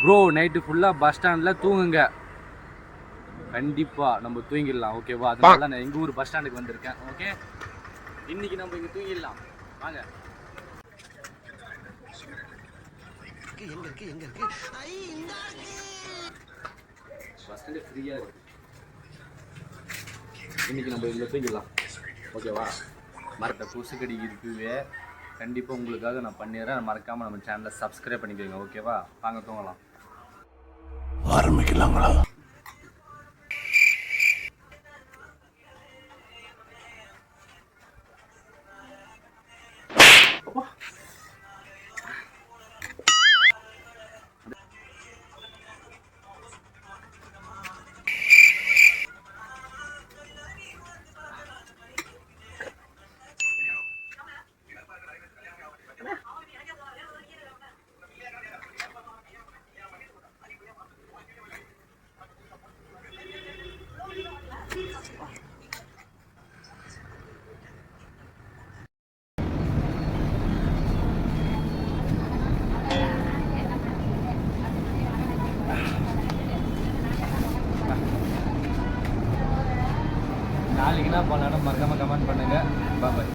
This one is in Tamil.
ப்ரோ நைட்டு ஃபுல்லாக பஸ் ஸ்டாண்டில் தூங்குங்க. கண்டிப்பாக நம்ம தூங்கிடலாம், ஓகேவா? அதனால தான் நான் எங்கள் ஊர் பஸ் ஸ்டாண்டுக்கு வந்திருக்கேன். ஓகே, இன்னைக்கு நம்ம இங்கே தூங்கிடலாம். வாங்க. பஸ் ஸ்டாண்டு ஃப்ரீயாக இருக்கு. இன்னைக்கு நம்ம இங்கே தூங்கிடலாம், ஓகேவா? மரத்தை கொசுக்கடி இருக்குவே. கண்டிப்பாக உங்களுக்காக நான் பண்ணிடுறேன். மறக்காமல் நம்ம சேனலை சப்ஸ்கிரைப் பண்ணிக்கோங்க, ஓகேவா? வாங்க தூங்கலாம். ஆரம்பிக்கலாங்களா? நாளைக்கு என்ன பண்ணணும் மறக்காமல் கமெண்ட் பண்ணுங்கள். பாய்.